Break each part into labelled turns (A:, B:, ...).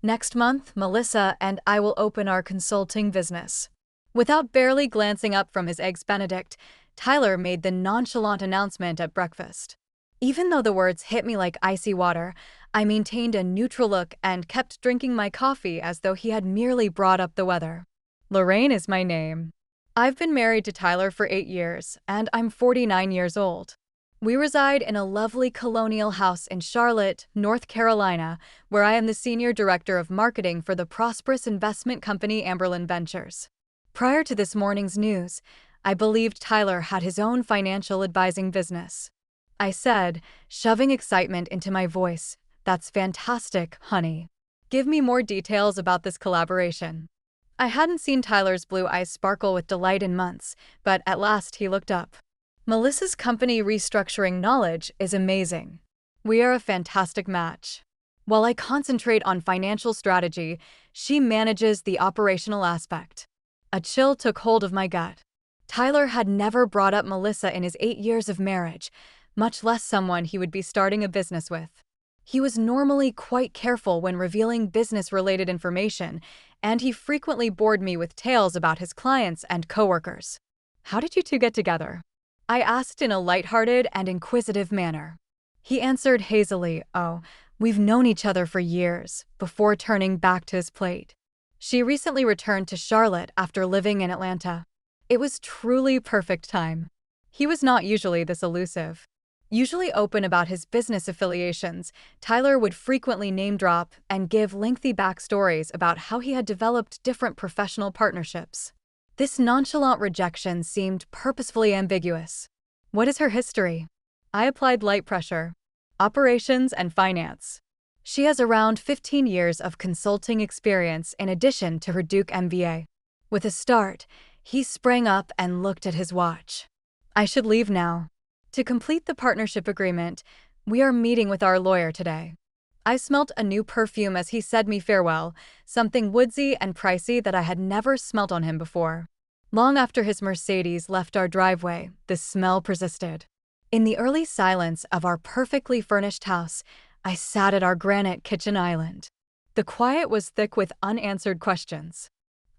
A: Next month, Melissa and I will open our consulting business. Without barely glancing up from his Eggs Benedict, Tyler made the nonchalant announcement at breakfast. Even though the words hit me like icy water, I maintained a neutral look and kept drinking my coffee as though he had merely brought up the weather. Lorraine is my name. I've been married to Tyler for 8 years, and I'm 49 years old. We reside in a lovely colonial house in Charlotte, North Carolina, where I am the senior director of marketing for the prosperous investment company Amberlin Ventures. Prior to this morning's news, I believed Tyler had his own financial advising business. I said, shoving excitement into my voice, "That's fantastic, honey. Give me more details about this collaboration." I hadn't seen Tyler's blue eyes sparkle with delight in months, but at last he looked up. "Melissa's company restructuring knowledge is amazing. We are a fantastic match. While I concentrate on financial strategy, she manages the operational aspect." A chill took hold of my gut. Tyler had never brought up Melissa in his 8 years of marriage, much less someone he would be starting a business with. He was normally quite careful when revealing business-related information, and he frequently bored me with tales about his clients and coworkers. "How did you two get together?" I asked in a lighthearted and inquisitive manner. He answered hazily, "Oh, we've known each other for years," before turning back to his plate. She recently returned to Charlotte after living in Atlanta. It was truly perfect time. He was not usually this elusive. Usually open about his business affiliations, Tyler would frequently name-drop and give lengthy backstories about how he had developed different professional partnerships. This nonchalant rejection seemed purposefully ambiguous. What is her history? I applied light pressure. Operations and finance. She has around 15 years of consulting experience in addition to her Duke MBA. With a start, he sprang up and looked at his watch. I should leave now. To complete the partnership agreement, we are meeting with our lawyer today. I smelt a new perfume as he said me farewell, something woodsy and pricey that I had never smelt on him before. Long after his Mercedes left our driveway, the smell persisted. In the early silence of our perfectly furnished house, I sat at our granite kitchen island. The quiet was thick with unanswered questions.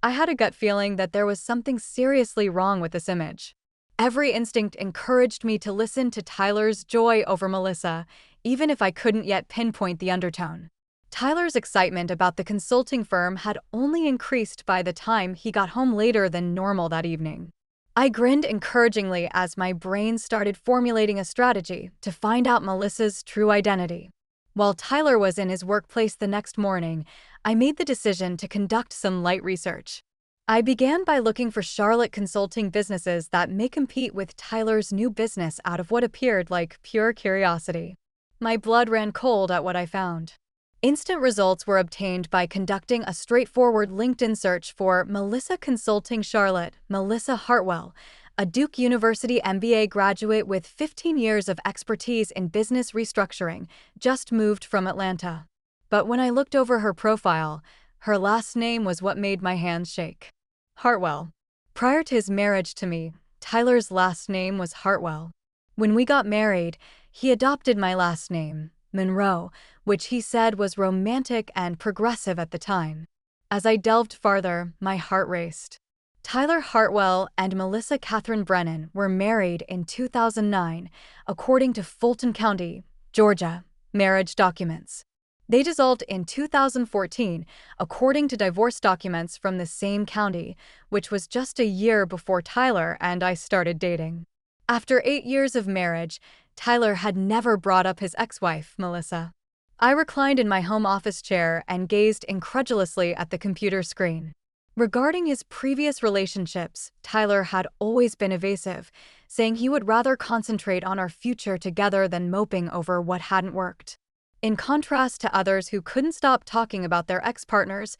A: I had a gut feeling that there was something seriously wrong with this image. Every instinct encouraged me to listen to Tyler's joy over Melissa, even if I couldn't yet pinpoint the undertone. Tyler's excitement about the consulting firm had only increased by the time he got home later than normal that evening. I grinned encouragingly as my brain started formulating a strategy to find out Melissa's true identity. While Tyler was in his workplace the next morning, I made the decision to conduct some light research. I began by looking for Charlotte consulting businesses that may compete with Tyler's new business out of what appeared like pure curiosity. My blood ran cold at what I found. Instant results were obtained by conducting a straightforward LinkedIn search for Melissa Consulting Charlotte, Melissa Hartwell, a Duke University MBA graduate with 15 years of expertise in business restructuring, just moved from Atlanta. But when I looked over her profile, her last name was what made my hands shake. Hartwell. Prior to his marriage to me, Tyler's last name was Hartwell. When we got married, he adopted my last name, Monroe, which he said was romantic and progressive at the time. As I delved farther, my heart raced. Tyler Hartwell and Melissa Catherine Brennan were married in 2009, according to Fulton County, Georgia, marriage documents. They dissolved in 2014, according to divorce documents from the same county, which was just a year before Tyler and I started dating. After 8 years of marriage, Tyler had never brought up his ex-wife, Melissa. I reclined in my home office chair and gazed incredulously at the computer screen. Regarding his previous relationships, Tyler had always been evasive, saying he would rather concentrate on our future together than moping over what hadn't worked. In contrast to others who couldn't stop talking about their ex-partners,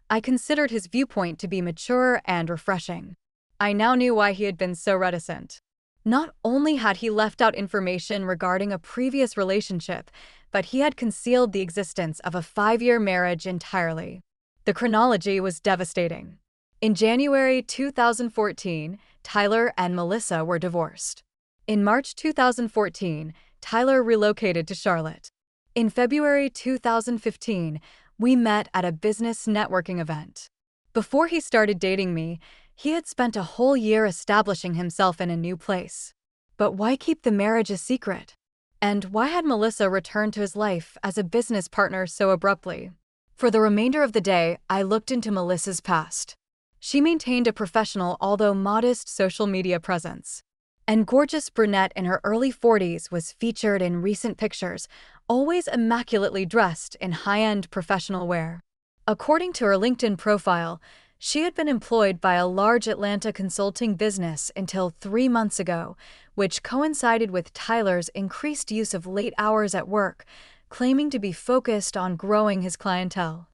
A: I considered his viewpoint to be mature and refreshing. I now knew why he had been so reticent. Not only had he left out information regarding a previous relationship, but he had concealed the existence of a 5-year marriage entirely. The chronology was devastating. In January 2014, Tyler and Melissa were divorced. In March 2014, Tyler relocated to Charlotte. In February 2015, We met at a business networking event. Before he started dating me, he had spent a whole year establishing himself in a new place. But why keep the marriage a secret? And why had Melissa returned to his life as a business partner so abruptly? For the remainder of the day, I looked into Melissa's past. She maintained a professional, although modest, social media presence. An gorgeous brunette in her early 40s was featured in recent pictures, always immaculately dressed in high-end professional wear. According to her LinkedIn profile, she had been employed by a large Atlanta consulting business until 3 months ago, which coincided with Tyler's increased use of late hours at work, claiming to be focused on growing his clientele.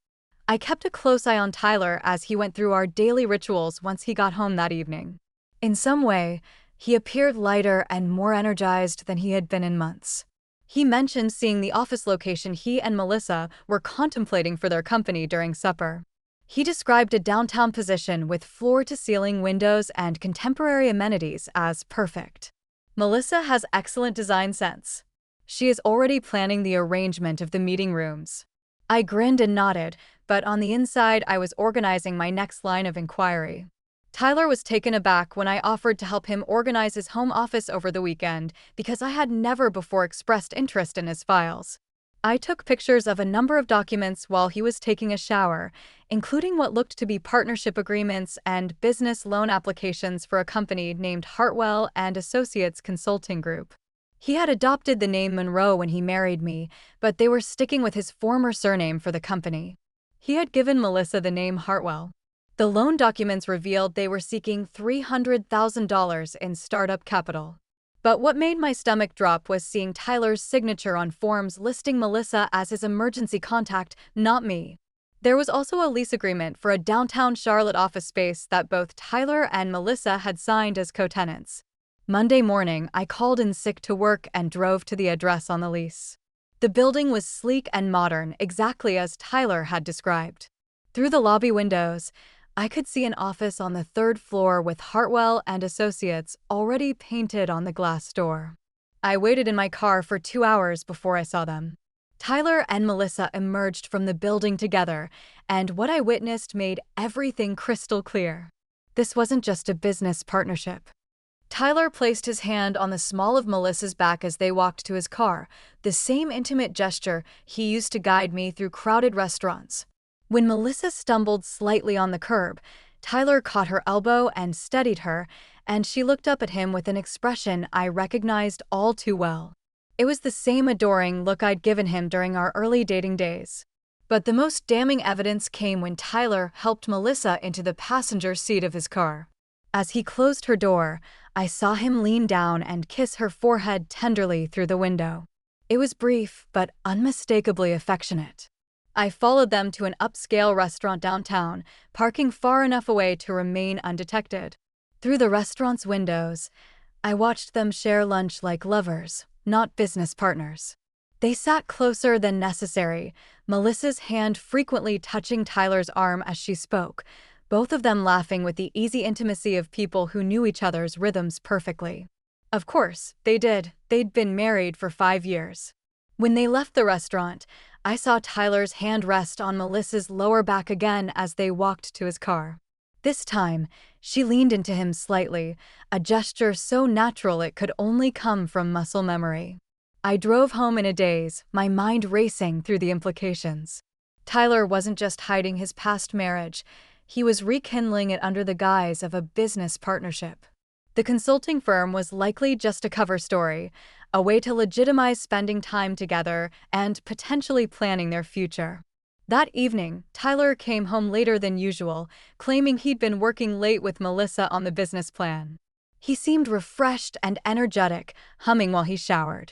A: I kept a close eye on Tyler as he went through our daily rituals once he got home that evening. In some way, he appeared lighter and more energized than he had been in months. He mentioned seeing the office location he and Melissa were contemplating for their company during supper. He described a downtown position with floor-to-ceiling windows and contemporary amenities as perfect. Melissa has excellent design sense. She is already planning the arrangement of the meeting rooms. I grinned and nodded, but on the inside I was organizing my next line of inquiry. Tyler was taken aback when I offered to help him organize his home office over the weekend because I had never before expressed interest in his files. I took pictures of a number of documents while he was taking a shower, including what looked to be partnership agreements and business loan applications for a company named Hartwell and Associates Consulting Group. He had adopted the name Monroe when he married me, but they were sticking with his former surname for the company. He had given Melissa the name Hartwell. The loan documents revealed they were seeking $300,000 in startup capital. But what made my stomach drop was seeing Tyler's signature on forms listing Melissa as his emergency contact, not me. There was also a lease agreement for a downtown Charlotte office space that both Tyler and Melissa had signed as co-tenants. Monday morning, I called in sick to work and drove to the address on the lease. The building was sleek and modern, exactly as Tyler had described. Through the lobby windows, I could see an office on the 3rd floor with Hartwell and Associates already painted on the glass door. I waited in my car for 2 hours before I saw them. Tyler and Melissa emerged from the building together, and what I witnessed made everything crystal clear. This wasn't just a business partnership. Tyler placed his hand on the small of Melissa's back as they walked to his car, the same intimate gesture he used to guide me through crowded restaurants. When Melissa stumbled slightly on the curb, Tyler caught her elbow and steadied her, and she looked up at him with an expression I recognized all too well. It was the same adoring look I'd given him during our early dating days. But the most damning evidence came when Tyler helped Melissa into the passenger seat of his car. As he closed her door, I saw him lean down and kiss her forehead tenderly through the window. It was brief, but unmistakably affectionate. I followed them to an upscale restaurant downtown, parking far enough away to remain undetected. Through the restaurant's windows, I watched them share lunch like lovers, not business partners. They sat closer than necessary, Melissa's hand frequently touching Tyler's arm as she spoke, both of them laughing with the easy intimacy of people who knew each other's rhythms perfectly. Of course, they did. They'd been married for 5 years. When they left the restaurant, I saw Tyler's hand rest on Melissa's lower back again as they walked to his car. This time, she leaned into him slightly, a gesture so natural it could only come from muscle memory. I drove home in a daze, my mind racing through the implications. Tyler wasn't just hiding his past marriage, he was rekindling it under the guise of a business partnership. The consulting firm was likely just a cover story, a way to legitimize spending time together and potentially planning their future. That evening, Tyler came home later than usual, claiming he'd been working late with Melissa on the business plan. He seemed refreshed and energetic, humming while he showered.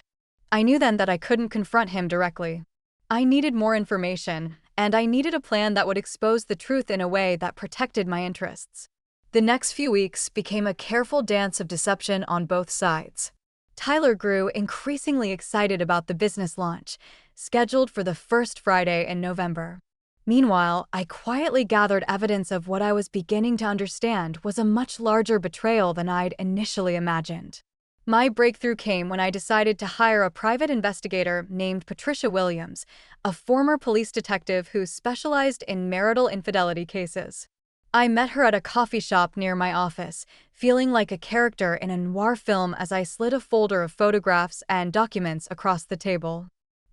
A: I knew then that I couldn't confront him directly. I needed more information, and I needed a plan that would expose the truth in a way that protected my interests. The next few weeks became a careful dance of deception on both sides. Tyler grew increasingly excited about the business launch, scheduled for the first Friday in November. Meanwhile, I quietly gathered evidence of what I was beginning to understand was a much larger betrayal than I'd initially imagined. My breakthrough came when I decided to hire a private investigator named Patricia Williams, a former police detective who specialized in marital infidelity cases. I met her at a coffee shop near my office, feeling like a character in a noir film as I slid a folder of photographs and documents across the table.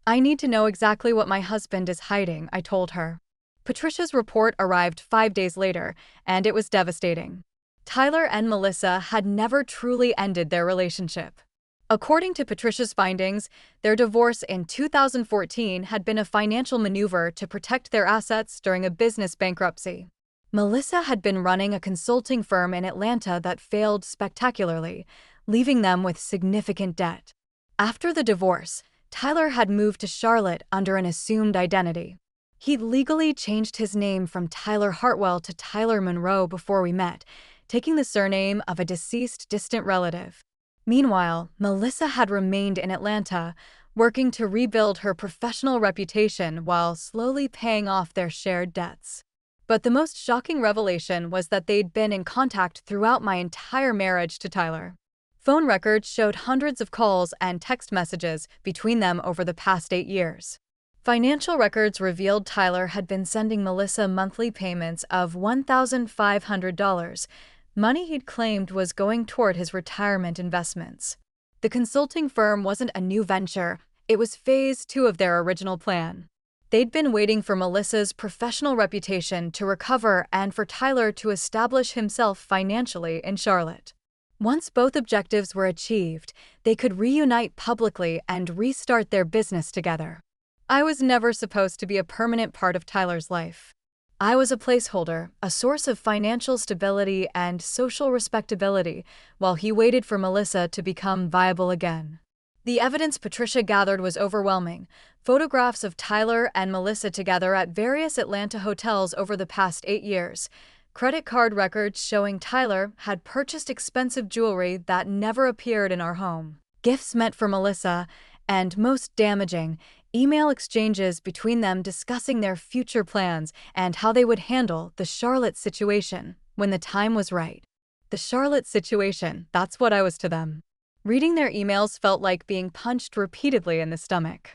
A: "I need to know exactly what my husband is hiding," I told her. Patricia's report arrived 5 days later, and it was devastating. Tyler and Melissa had never truly ended their relationship. According to Patricia's findings, their divorce in 2014 had been a financial maneuver to protect their assets during a business bankruptcy. Melissa had been running a consulting firm in Atlanta that failed spectacularly, leaving them with significant debt. After the divorce, Tyler had moved to Charlotte under an assumed identity. He'd legally changed his name from Tyler Hartwell to Tyler Monroe before we met, taking the surname of a deceased distant relative. Meanwhile, Melissa had remained in Atlanta, working to rebuild her professional reputation while slowly paying off their shared debts. But the most shocking revelation was that they'd been in contact throughout my entire marriage to Tyler. Phone records showed hundreds of calls and text messages between them over the past 8 years. Financial records revealed Tyler had been sending Melissa monthly payments of $1,500, money he'd claimed was going toward his retirement investments. The consulting firm wasn't a new venture, it was phase 2 of their original plan. They'd been waiting for Melissa's professional reputation to recover and for Tyler to establish himself financially in Charlotte. Once both objectives were achieved, they could reunite publicly and restart their business together. I was never supposed to be a permanent part of Tyler's life. I was a placeholder, a source of financial stability and social respectability, while he waited for Melissa to become viable again. The evidence Patricia gathered was overwhelming. Photographs of Tyler and Melissa together at various Atlanta hotels over the past 8 years. Credit card records showing Tyler had purchased expensive jewelry that never appeared in our home. Gifts meant for Melissa, and most damaging, email exchanges between them discussing their future plans and how they would handle the Charlotte situation when the time was right. The Charlotte situation, that's what I was to them. Reading their emails felt like being punched repeatedly in the stomach.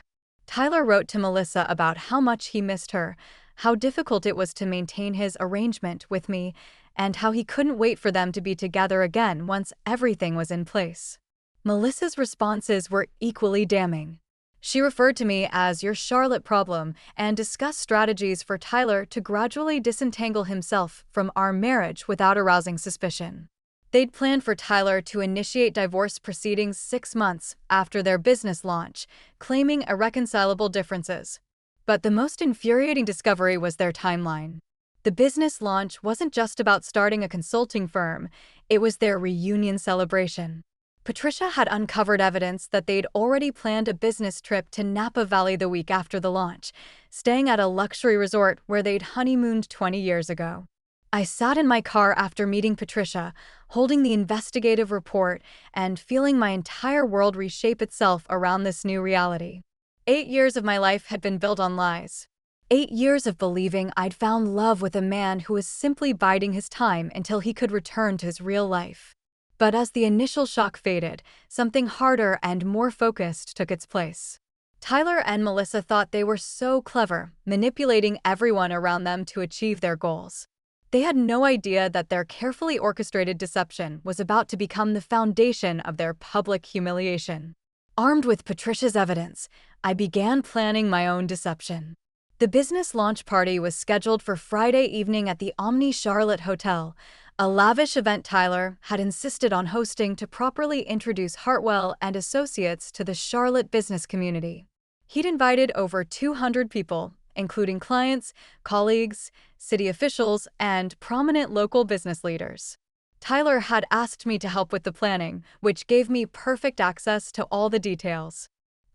A: Tyler wrote to Melissa about how much he missed her, how difficult it was to maintain his arrangement with me, and how he couldn't wait for them to be together again once everything was in place. Melissa's responses were equally damning. She referred to me as your Charlotte problem and discussed strategies for Tyler to gradually disentangle himself from our marriage without arousing suspicion. They'd planned for Tyler to initiate divorce proceedings 6 months after their business launch, claiming irreconcilable differences. But the most infuriating discovery was their timeline. The business launch wasn't just about starting a consulting firm, it was their reunion celebration. Patricia had uncovered evidence that they'd already planned a business trip to Napa Valley the week after the launch, staying at a luxury resort where they'd honeymooned 20 years ago. I sat in my car after meeting Patricia, holding the investigative report and feeling my entire world reshape itself around this new reality. 8 years of my life had been built on lies. 8 years of believing I'd found love with a man who was simply biding his time until he could return to his real life. But as the initial shock faded, something harder and more focused took its place. Tyler and Melissa thought they were so clever, manipulating everyone around them to achieve their goals. They had no idea that their carefully orchestrated deception was about to become the foundation of their public humiliation. Armed with Patricia's evidence, I began planning my own deception. The business launch party was scheduled for Friday evening at the Omni Charlotte Hotel, a lavish event Tyler had insisted on hosting to properly introduce Hartwell and Associates to the Charlotte business community. He'd invited over 200 people, including clients, colleagues, city officials, and prominent local business leaders. Tyler had asked me to help with the planning, which gave me perfect access to all the details.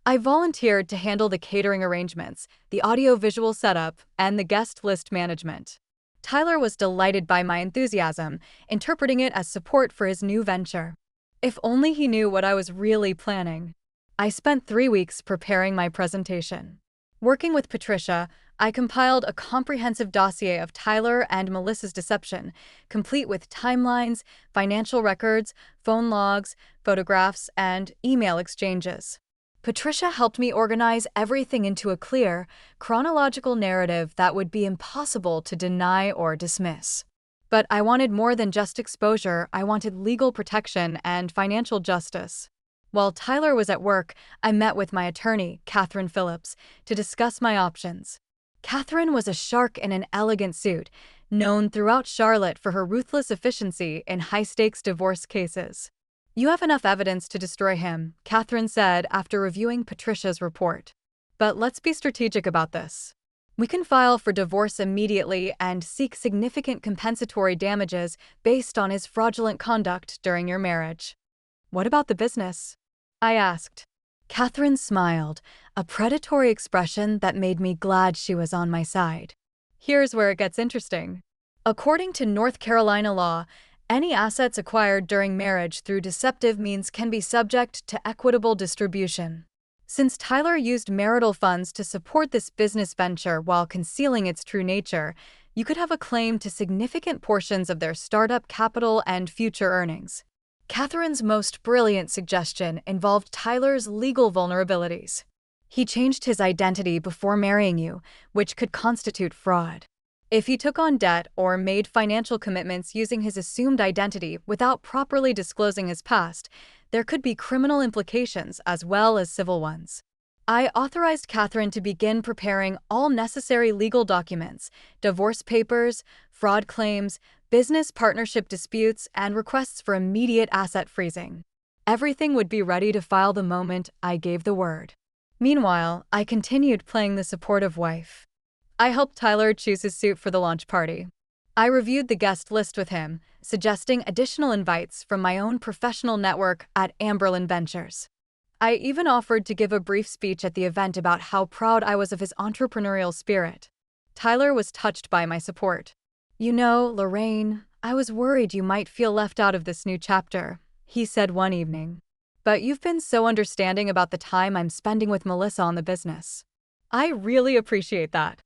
A: I volunteered to handle the catering arrangements, the audio-visual setup, and the guest list management. Tyler was delighted by my enthusiasm, interpreting it as support for his new venture. If only he knew what I was really planning. I spent 3 weeks preparing my presentation. Working with Patricia, I compiled a comprehensive dossier of Tyler and Melissa's deception, complete with timelines, financial records, phone logs, photographs, and email exchanges. Patricia helped me organize everything into a clear, chronological narrative that would be impossible to deny or dismiss. But I wanted more than just exposure. I wanted legal protection and financial justice. While Tyler was at work, I met with my attorney, Catherine Phillips, to discuss my options. Catherine was a shark in an elegant suit, known throughout Charlotte for her ruthless efficiency in high-stakes divorce cases. "You have enough evidence to destroy him," Catherine said after reviewing Patricia's report. "But let's be strategic about this. We can file for divorce immediately and seek significant compensatory damages based on his fraudulent conduct during your marriage." "What about the business?" I asked. Catherine smiled, a predatory expression that made me glad she was on my side. "Here's where it gets interesting. According to North Carolina law, any assets acquired during marriage through deceptive means can be subject to equitable distribution. Since Tyler used marital funds to support this business venture while concealing its true nature, you could have a claim to significant portions of their startup capital and future earnings." Catherine's most brilliant suggestion involved Tyler's legal vulnerabilities. He changed his identity before marrying you, which could constitute fraud. If he took on debt or made financial commitments using his assumed identity without properly disclosing his past, there could be criminal implications as well as civil ones. I authorized Catherine to begin preparing all necessary legal documents, divorce papers, fraud claims, business partnership disputes, and requests for immediate asset freezing. Everything would be ready to file the moment I gave the word. Meanwhile, I continued playing the supportive wife. I helped Tyler choose his suit for the launch party. I reviewed the guest list with him, suggesting additional invites from my own professional network at Amberlin Ventures. I even offered to give a brief speech at the event about how proud I was of his entrepreneurial spirit. Tyler was touched by my support. "You know, Lorraine, I was worried you might feel left out of this new chapter," he said one evening. "But you've been so understanding about the time I'm spending with Melissa on the business. I really appreciate that."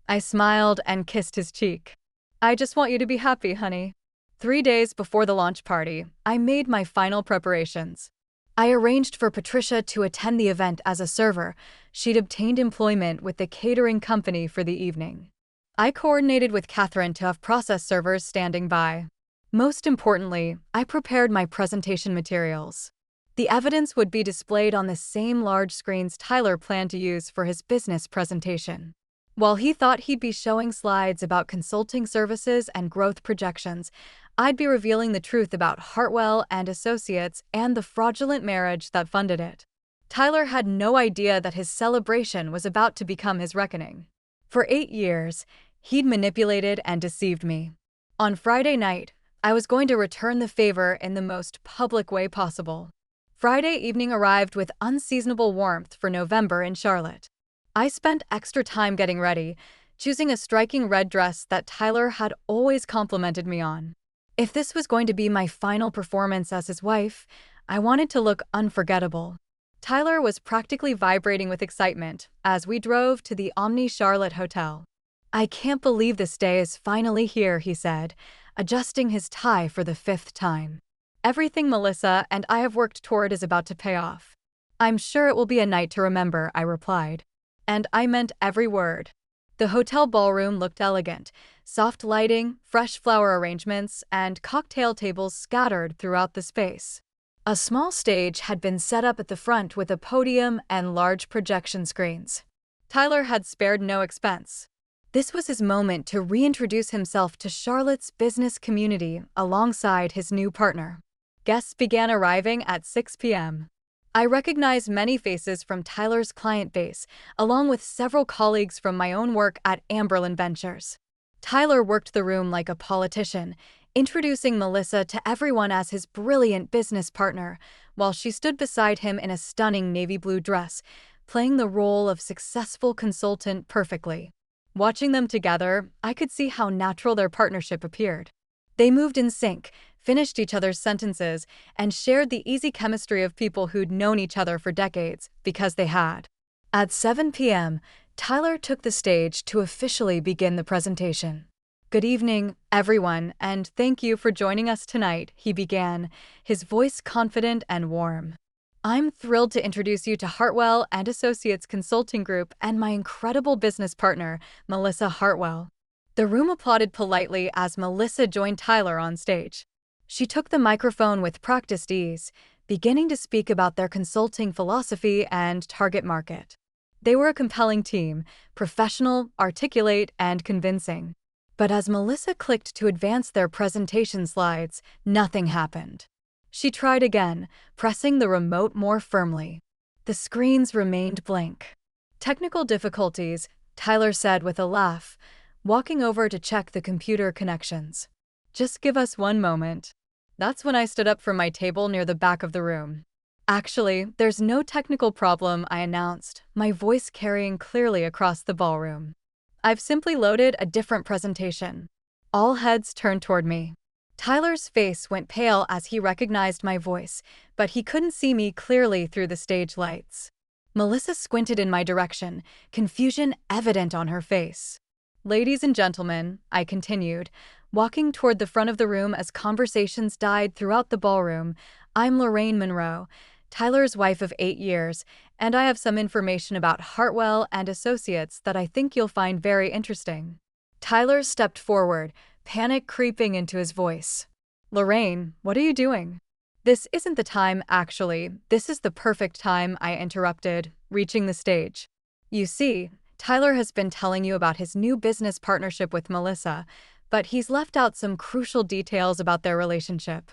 A: I smiled and kissed his cheek. "I just want you to be happy, honey." 3 days before the launch party, I made my final preparations. I arranged for Patricia to attend the event as a server. She'd obtained employment with the catering company for the evening. I coordinated with Catherine to have process servers standing by. Most importantly, I prepared my presentation materials. The evidence would be displayed on the same large screens Tyler planned to use for his business presentation. While he thought he'd be showing slides about consulting services and growth projections, I'd be revealing the truth about Hartwell and Associates and the fraudulent marriage that funded it. Tyler had no idea that his celebration was about to become his reckoning. For 8 years, he'd manipulated and deceived me. On Friday night, I was going to return the favor in the most public way possible. Friday evening arrived with unseasonable warmth for November in Charlotte. I spent extra time getting ready, choosing a striking red dress that Tyler had always complimented me on. If this was going to be my final performance as his wife, I wanted to look unforgettable. Tyler was practically vibrating with excitement as we drove to the Omni Charlotte Hotel. "I can't believe this day is finally here," he said, adjusting his tie for the 5th time. "Everything Melissa and I have worked toward is about to pay off. I'm sure it will be a night to remember," I replied. And I meant every word. The hotel ballroom looked elegant, soft lighting, fresh flower arrangements, and cocktail tables scattered throughout the space. A small stage had been set up at the front with a podium and large projection screens. Tyler had spared no expense. This was his moment to reintroduce himself to Charlotte's business community alongside his new partner. Guests began arriving at 6 p.m. I recognized many faces from Tyler's client base, along with several colleagues from my own work at Amberlin Ventures. Tyler worked the room like a politician, introducing Melissa to everyone as his brilliant business partner, while she stood beside him in a stunning navy blue dress, playing the role of successful consultant perfectly. Watching them together, I could see how natural their partnership appeared. They moved in sync, finished each other's sentences, and shared the easy chemistry of people who'd known each other for decades, because they had. At 7 p.m., Tyler took the stage to officially begin the presentation. "Good evening, everyone, and thank you for joining us tonight," he began, his voice confident and warm. "I'm thrilled to introduce you to Hartwell and Associates Consulting Group and my incredible business partner, Melissa Hartwell." The room applauded politely as Melissa joined Tyler on stage. She took the microphone with practiced ease, beginning to speak about their consulting philosophy and target market. They were a compelling team, professional, articulate, and convincing. But as Melissa clicked to advance their presentation slides, nothing happened. She tried again, pressing the remote more firmly. The screens remained blank. "Technical difficulties," Tyler said with a laugh, walking over to check the computer connections. "Just give us one moment." That's when I stood up from my table near the back of the room. "Actually, there's no technical problem," I announced, my voice carrying clearly across the ballroom. "I've simply loaded a different presentation." All heads turned toward me. Tyler's face went pale as he recognized my voice, but he couldn't see me clearly through the stage lights. Melissa squinted in my direction, confusion evident on her face. "Ladies and gentlemen," I continued, walking toward the front of the room as conversations died throughout the ballroom, "I'm Lorraine Monroe, Tyler's wife of 8 years, and I have some information about Hartwell and Associates that I think you'll find very interesting." Tyler stepped forward, panic creeping into his voice. "Lorraine, what are you doing?" "This isn't the time, actually. This is the perfect time," I interrupted, reaching the stage. "You see, Tyler has been telling you about his new business partnership with Melissa, but he's left out some crucial details about their relationship."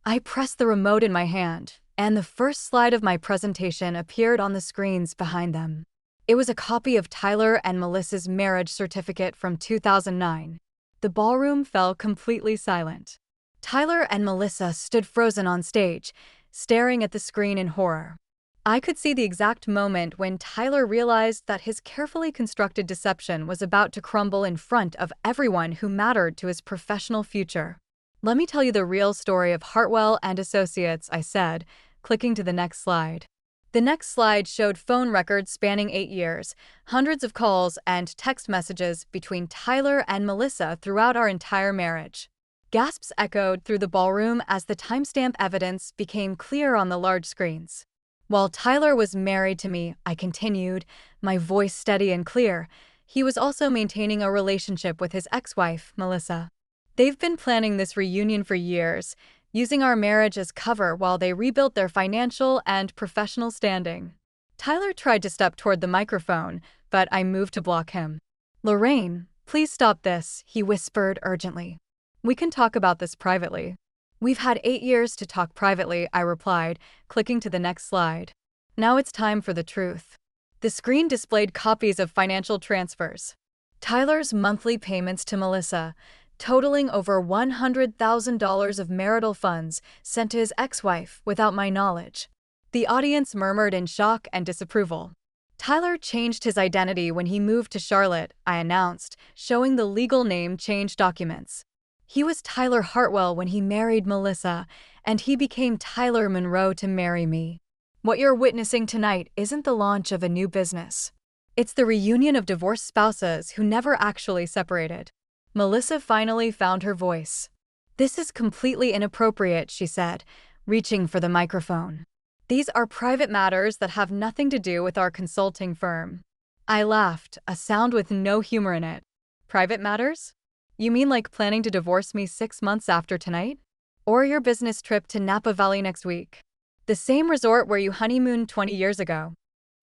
A: I pressed the remote in my hand, and the first slide of my presentation appeared on the screens behind them. It was a copy of Tyler and Melissa's marriage certificate from 2009. The ballroom fell completely silent. Tyler and Melissa stood frozen on stage, staring at the screen in horror. I could see the exact moment when Tyler realized that his carefully constructed deception was about to crumble in front of everyone who mattered to his professional future. "Let me tell you the real story of Hartwell and Associates," I said, clicking to the next slide. The next slide showed phone records spanning 8 years, hundreds of calls and text messages between Tyler and Melissa throughout our entire marriage. Gasps echoed through the ballroom as the timestamp evidence became clear on the large screens. "While Tyler was married to me," I continued, my voice steady and clear, "he was also maintaining a relationship with his ex-wife, Melissa. They've been planning this reunion for years, using our marriage as cover while they rebuilt their financial and professional standing." Tyler tried to step toward the microphone, but I moved to block him. "Lorraine, please stop this," he whispered urgently. "We can talk about this privately." "We've had 8 years to talk privately," I replied, clicking to the next slide. "Now it's time for the truth." The screen displayed copies of financial transfers. Tyler's monthly payments to Melissa, totaling over $100,000 of marital funds sent to his ex-wife without my knowledge. The audience murmured in shock and disapproval. "Tyler changed his identity when he moved to Charlotte," I announced, showing the legal name change documents. "He was Tyler Hartwell when he married Melissa, and he became Tyler Monroe to marry me. What you're witnessing tonight isn't the launch of a new business. It's the reunion of divorced spouses who never actually separated." Melissa finally found her voice. "This is completely inappropriate," she said, reaching for the microphone. "These are private matters that have nothing to do with our consulting firm." I laughed, a sound with no humor in it. "Private matters? You mean like planning to divorce me 6 months after tonight? Or your business trip to Napa Valley next week? The same resort where you honeymooned 20 years ago?"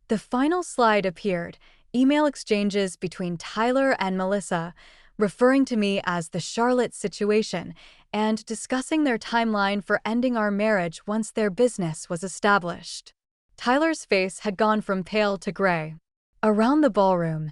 A: The final slide appeared, email exchanges between Tyler and Melissa, referring to me as the Charlotte situation and discussing their timeline for ending our marriage once their business was established. Tyler's face had gone from pale to gray. Around the ballroom,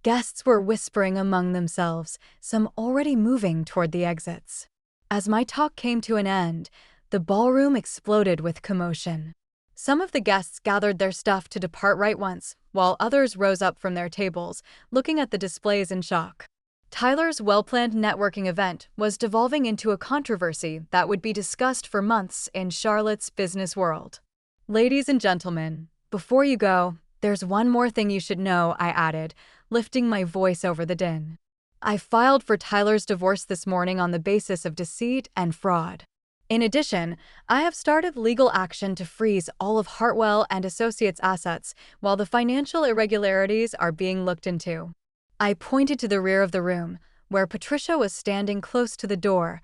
A: guests were whispering among themselves, some already moving toward the exits. As my talk came to an end, the ballroom exploded with commotion. Some of the guests gathered their stuff to depart right once, while others rose up from their tables, looking at the displays in shock. Tyler's well-planned networking event was devolving into a controversy that would be discussed for months in Charlotte's business world. "Ladies and gentlemen, before you go, There's one more thing you should know, I added, lifting my voice over the din. I filed for Tyler's divorce this morning on the basis of deceit and fraud. In addition, I have started legal action to freeze all of Hartwell and Associates' assets while the financial irregularities are being looked into. I pointed to the rear of the room, where Patricia was standing close to the door,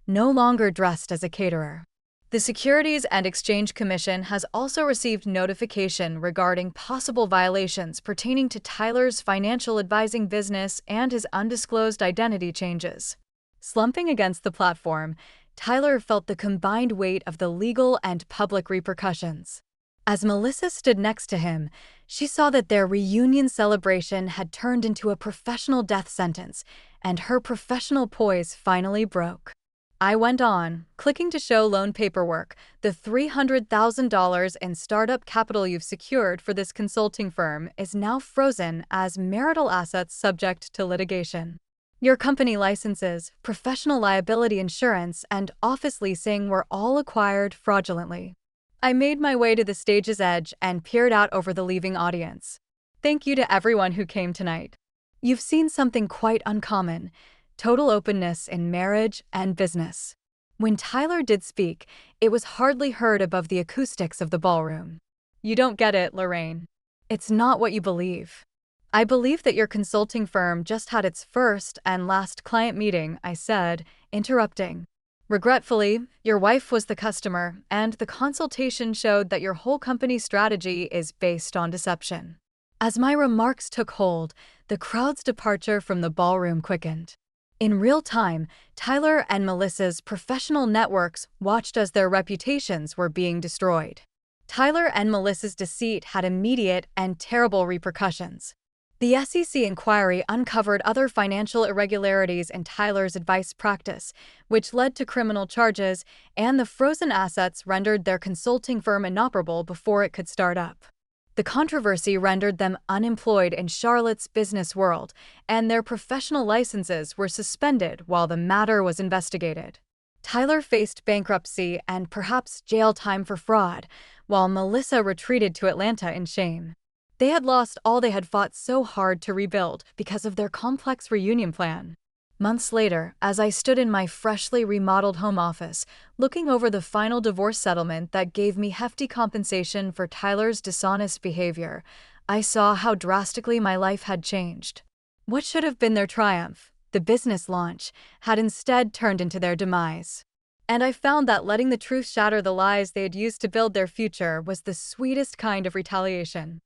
A: no longer dressed as a caterer. The Securities and Exchange Commission has also received notification regarding possible violations pertaining to Tyler's financial advising business and his undisclosed identity changes. Slumping against the platform, Tyler felt the combined weight of the legal and public repercussions. As Melissa stood next to him, she saw that their reunion celebration had turned into a professional death sentence, and her professional poise finally broke. I went on, clicking to show loan paperwork, the $300,000 in startup capital you've secured for this consulting firm is now frozen as marital assets subject to litigation. Your company licenses, professional liability insurance, and office leasing were all acquired fraudulently. I made my way to the stage's edge and peered out over the leaving audience. Thank you to everyone who came tonight. You've seen something quite uncommon: total openness in marriage and business. When Tyler did speak, it was hardly heard above the acoustics of the ballroom. You don't get it, Lorraine. It's not what you believe. I believe that your consulting firm just had its first and last client meeting, I said, interrupting. Regretfully, your wife was the customer, and the consultation showed that your whole company's strategy is based on deception. As my remarks took hold, the crowd's departure from the ballroom quickened. In real time, Tyler and Melissa's professional networks watched as their reputations were being destroyed. Tyler and Melissa's deceit had immediate and terrible repercussions. The SEC inquiry uncovered other financial irregularities in Tyler's advice practice, which led to criminal charges, and the frozen assets rendered their consulting firm inoperable before it could start up. The controversy rendered them unemployed in Charlotte's business world, and their professional licenses were suspended while the matter was investigated. Tyler faced bankruptcy and perhaps jail time for fraud, while Melissa retreated to Atlanta in shame. They had lost all they had fought so hard to rebuild because of their complex reunion plan. Months later, as I stood in my freshly remodeled home office, looking over the final divorce settlement that gave me hefty compensation for Tyler's dishonest behavior, I saw how drastically my life had changed. What should have been their triumph, the business launch, had instead turned into their demise. And I found that letting the truth shatter the lies they had used to build their future was the sweetest kind of retaliation.